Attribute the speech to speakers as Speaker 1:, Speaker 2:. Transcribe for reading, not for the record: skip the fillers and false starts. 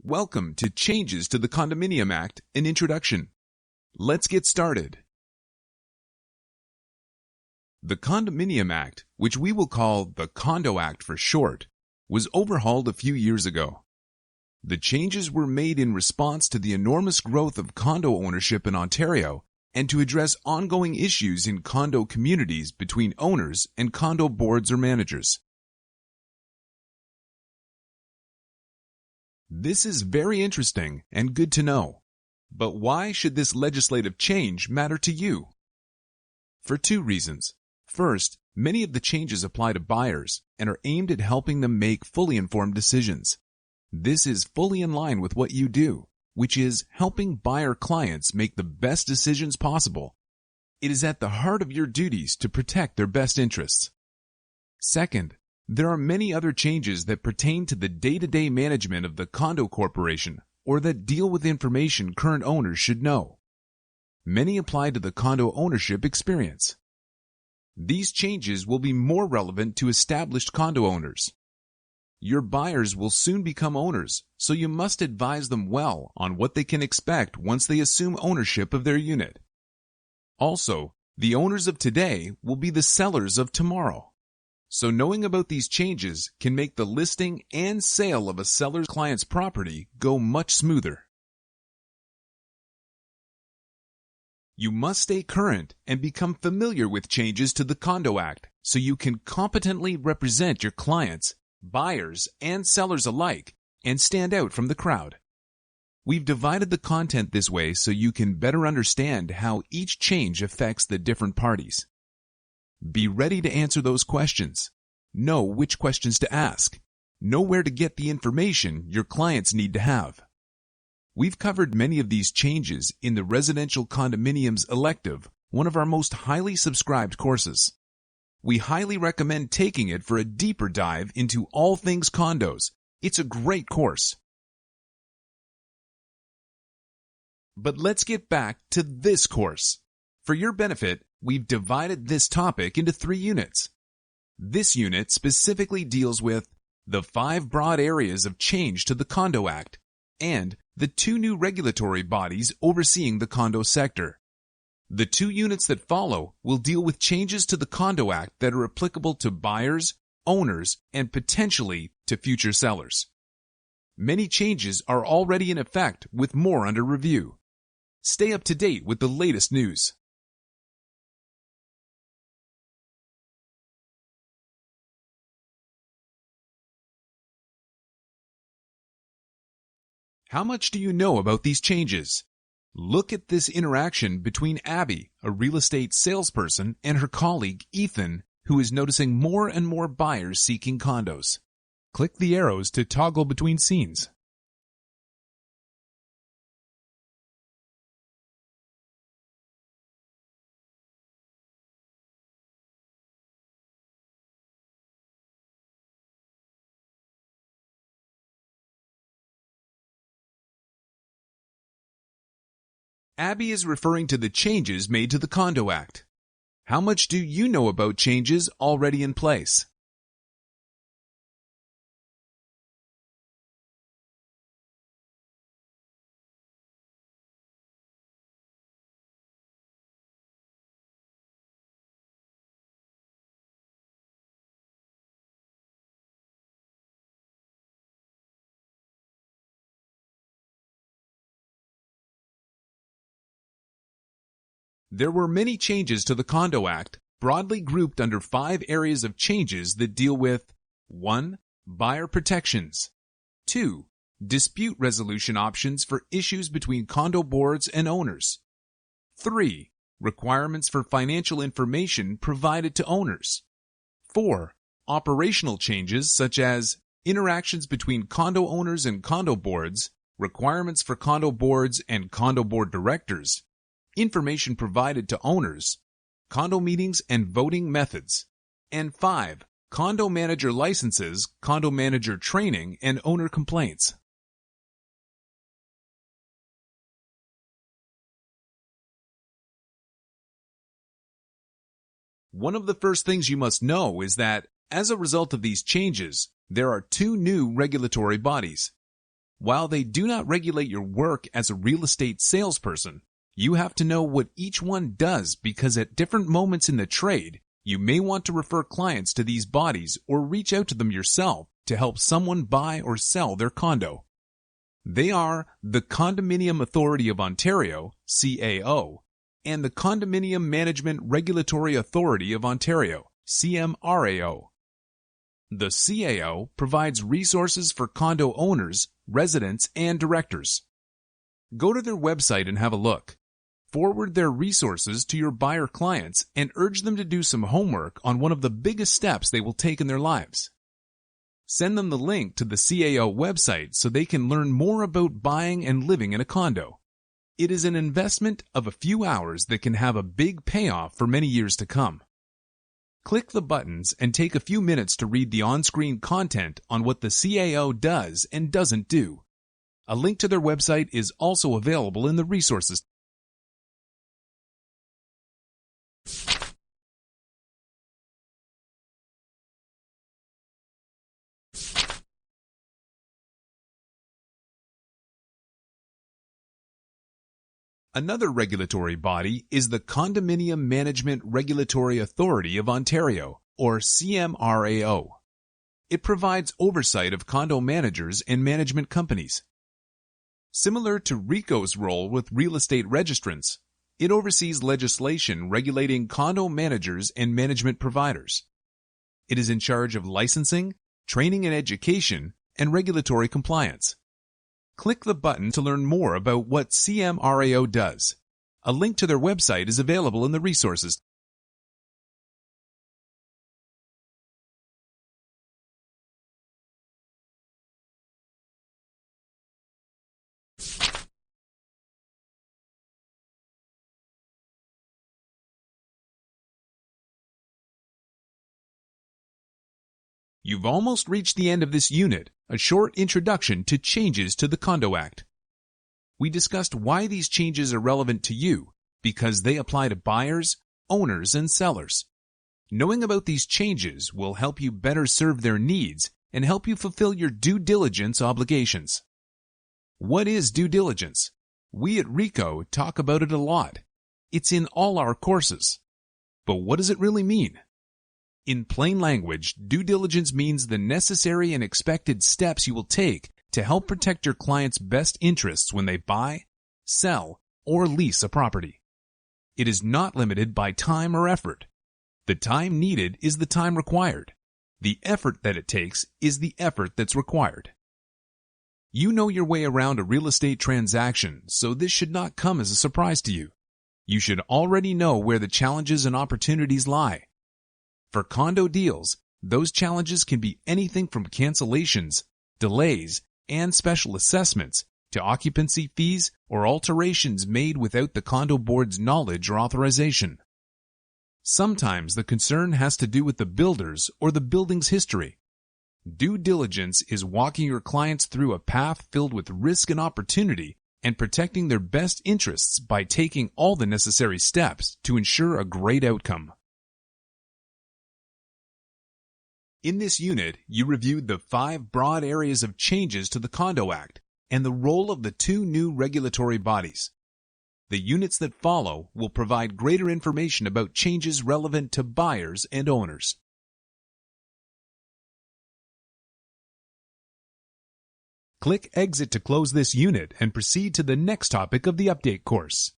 Speaker 1: Welcome to Changes to the Condominium Act, an Introduction. Let's get started. The Condominium Act, which we will call the Condo Act for short, was overhauled a few years ago. The changes were made in response to the enormous growth of condo ownership in Ontario and to address ongoing issues in condo communities between owners and condo boards or managers. This is very interesting and good to know. But why should this legislative change matter to you? For two reasons. First, many of the changes apply to buyers and are aimed at helping them make fully informed decisions. This is fully in line with what you do, which is helping buyer clients make the best decisions possible. It is at the heart of your duties to protect their best interests. Second, there are many other changes that pertain to the day-to-day management of the condo corporation or that deal with information current owners should know. Many apply to the condo ownership experience. These changes will be more relevant to established condo owners. Your buyers will soon become owners, so you must advise them well on what they can expect once they assume ownership of their unit. Also, the owners of today will be the sellers of tomorrow. So knowing about these changes can make the listing and sale of a seller's client's property go much smoother. You must stay current and become familiar with changes to the Condo Act so you can competently represent your clients, buyers, and sellers alike and stand out from the crowd. We've divided the content this way so you can better understand how each change affects the different parties. Be ready to answer those questions. Know which questions to ask. Know where to get the information your clients need to have. We've covered many of these changes in the Residential Condominiums Elective, one of our most highly subscribed courses. We highly recommend taking it for a deeper dive into all things condos. It's a great course. But let's get back to this course. For your benefit, we've divided this topic into 3 units. This unit specifically deals with the 5 broad areas of change to the Condo Act and the 2 new regulatory bodies overseeing the condo sector. The 2 units that follow will deal with changes to the Condo Act that are applicable to buyers, owners, and potentially to future sellers. Many changes are already in effect with more under review. Stay up to date with the latest news. How much do you know about these changes? Look at this interaction between Abby, a real estate salesperson, and her colleague Ethan, who is noticing more and more buyers seeking condos. Click the arrows to toggle between scenes. Abby is referring to the changes made to the Condo Act. How much do you know about changes already in place? There were many changes to the Condo Act, broadly grouped under 5 areas of changes that deal with 1. Buyer protections. 2. Dispute resolution options for issues between condo boards and owners. 3. Requirements for financial information provided to owners. 4. Operational changes such as interactions between condo owners and condo boards, requirements for condo boards and condo board directors, information provided to owners, condo meetings and voting methods, and 5. Condo manager licenses, condo manager training, and owner complaints. One of the first things you must know is that, as a result of these changes, there are 2 new regulatory bodies. While they do not regulate your work as a real estate salesperson, you have to know what each one does because at different moments in the trade, you may want to refer clients to these bodies or reach out to them yourself to help someone buy or sell their condo. They are the Condominium Authority of Ontario, CAO, and the Condominium Management Regulatory Authority of Ontario, CMRAO. The CAO provides resources for condo owners, residents, and directors. Go to their website and have a look. Forward their resources to your buyer clients and urge them to do some homework on one of the biggest steps they will take in their lives. Send them the link to the CAO website so they can learn more about buying and living in a condo. It is an investment of a few hours that can have a big payoff for many years to come. Click the buttons and take a few minutes to read the on-screen content on what the CAO does and doesn't do. A link to their website is also available in the resources. Another regulatory body is the Condominium Management Regulatory Authority of Ontario, or CMRAO. It provides oversight of condo managers and management companies. Similar to RECO's role with real estate registrants, it oversees legislation regulating condo managers and management providers. It is in charge of licensing, training and education, and regulatory compliance. Click the button to learn more about what CMRAO does. A link to their website is available in the resources. You've almost reached the end of this unit, a short introduction to changes to the Condo Act. We discussed why these changes are relevant to you, because they apply to buyers, owners, and sellers. Knowing about these changes will help you better serve their needs and help you fulfill your due diligence obligations. What is due diligence? We at RECO talk about it a lot. It's in all our courses. But what does it really mean? In plain language, due diligence means the necessary and expected steps you will take to help protect your client's best interests when they buy, sell, or lease a property. It is not limited by time or effort. The time needed is the time required. The effort that it takes is the effort that's required. You know your way around a real estate transaction, so this should not come as a surprise to you. You should already know where the challenges and opportunities lie. For condo deals, those challenges can be anything from cancellations, delays, and special assessments to occupancy fees or alterations made without the condo board's knowledge or authorization. Sometimes the concern has to do with the builders or the building's history. Due diligence is walking your clients through a path filled with risk and opportunity and protecting their best interests by taking all the necessary steps to ensure a great outcome. In this unit, you reviewed the 5 broad areas of changes to the Condo Act and the role of the 2 new regulatory bodies. The units that follow will provide greater information about changes relevant to buyers and owners. Click Exit to close this unit and proceed to the next topic of the update course.